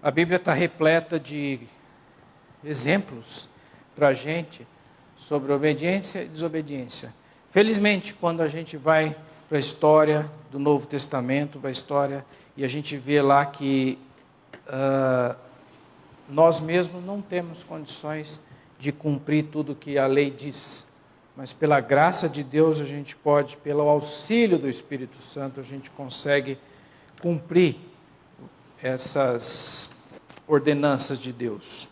A Bíblia está repleta de exemplos para a gente sobre obediência e desobediência. Felizmente, quando a gente vai para a história do Novo Testamento, para a história, e a gente vê lá que nós mesmos não temos condições de cumprir tudo que a lei diz, mas pela graça de Deus a gente pode, pelo auxílio do Espírito Santo, a gente consegue cumprir essas ordenanças de Deus.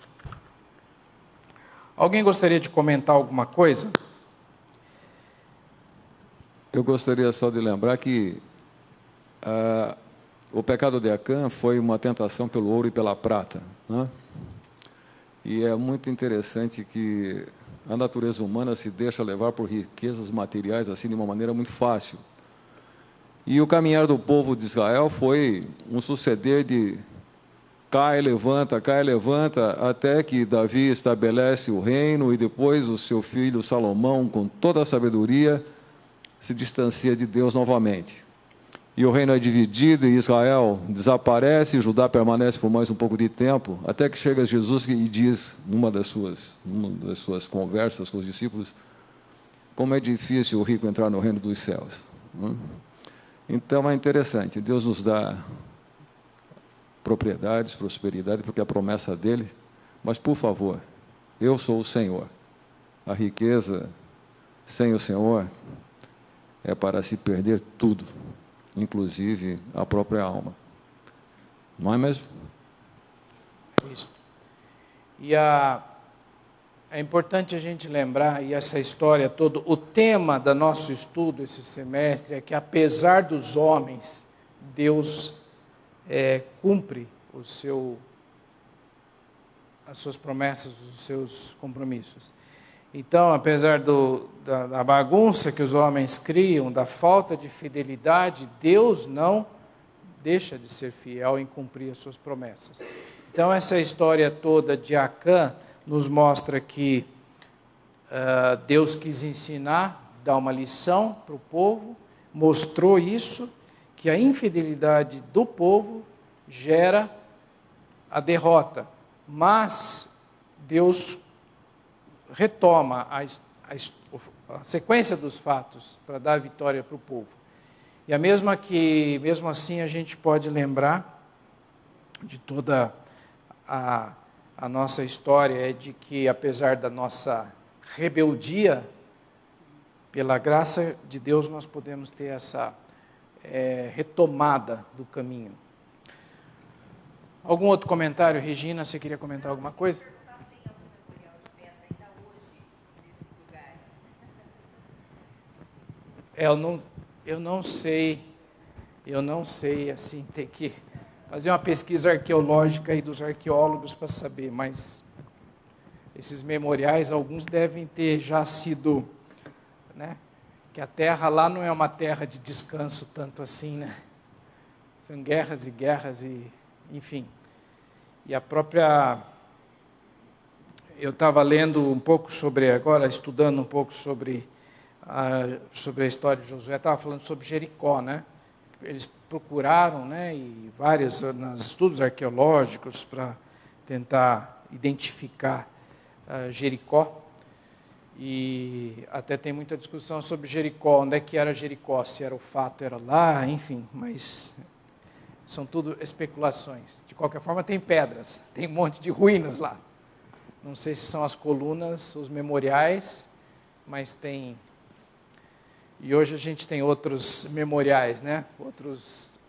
Alguém gostaria de comentar alguma coisa? Eu gostaria só de lembrar que o pecado de Acã foi uma tentação pelo ouro e pela prata, né? E é muito interessante que a natureza humana se deixa levar por riquezas materiais assim de uma maneira muito fácil. E o caminhar do povo de Israel foi um suceder de cai, levanta, até que Davi estabelece o reino e depois o seu filho Salomão, com toda a sabedoria, se distancia de Deus novamente. E o reino é dividido e Israel desaparece, e Judá permanece por mais um pouco de tempo, até que chega Jesus e diz, numa das suas conversas com os discípulos, como é difícil o rico entrar no reino dos céus. Então é interessante, Deus nos dá propriedades, prosperidade, porque é a promessa dele, mas por favor, eu sou o Senhor. A riqueza sem o Senhor é para se perder tudo, inclusive a própria alma. Não é mesmo? Isso. E é importante a gente lembrar, e essa história toda, o tema do nosso estudo esse semestre é que, apesar dos homens, Deus cumpre as suas promessas, os seus compromissos. Então, apesar da bagunça que os homens criam, da falta de fidelidade, Deus não deixa de ser fiel em cumprir as suas promessas. Então, essa história toda de Acã nos mostra que Deus quis ensinar, dar uma lição para o povo, mostrou isso, que a infidelidade do povo gera a derrota, mas Deus retoma a sequência dos fatos para dar vitória para o povo. E mesmo assim a gente pode lembrar de toda a nossa história, é de que apesar da nossa rebeldia, pela graça de Deus nós podemos ter essa retomada do caminho. Algum outro comentário, Regina? Você queria comentar alguma coisa? Eu não sei, assim, tem que fazer uma pesquisa arqueológica aí dos arqueólogos para saber, mas esses memoriais, alguns devem ter já sido, né? Que a terra lá não é uma terra de descanso tanto assim, né? São guerras e guerras e, enfim. E a própria... Eu estava lendo um pouco estudando um pouco sobre a história de Josué, estava falando sobre Jericó, né? Eles procuraram, né, e nos estudos arqueológicos para tentar identificar Jericó, e até tem muita discussão sobre Jericó, onde é que era Jericó, se era o fato, era lá, enfim, mas são tudo especulações. De qualquer forma, tem pedras, tem um monte de ruínas lá. Não sei se são as colunas, os memoriais, mas tem... E hoje a gente tem outros memoriais, né? Outros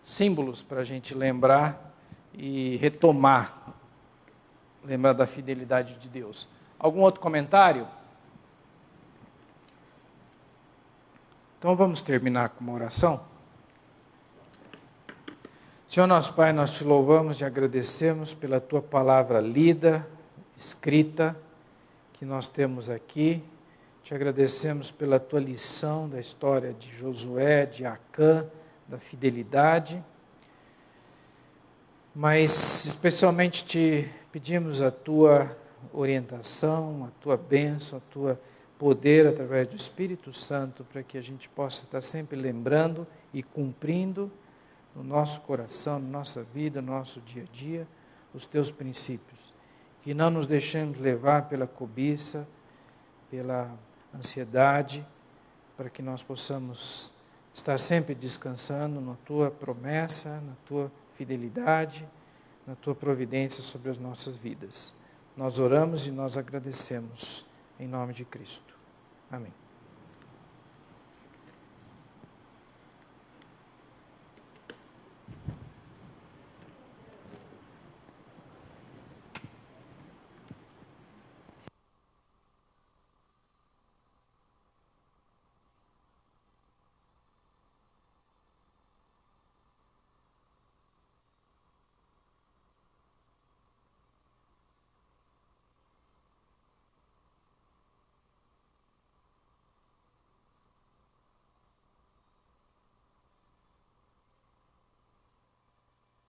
símbolos para a gente lembrar e retomar, lembrar da fidelidade de Deus. Algum outro comentário? Então vamos terminar com uma oração. Senhor nosso Pai, nós te louvamos e agradecemos pela tua palavra lida, escrita, que nós temos aqui. Te agradecemos pela tua lição da história de Josué, de Acã, da fidelidade. Mas especialmente te pedimos a tua orientação, a tua bênção, a tua poder através do Espírito Santo, para que a gente possa estar sempre lembrando e cumprindo no nosso coração, na nossa vida, no nosso dia a dia, os teus princípios. Que não nos deixemos levar pela cobiça, pela ansiedade, para que nós possamos estar sempre descansando na tua promessa, na tua fidelidade, na tua providência sobre as nossas vidas. Nós oramos e nós agradecemos, em nome de Cristo. Amém.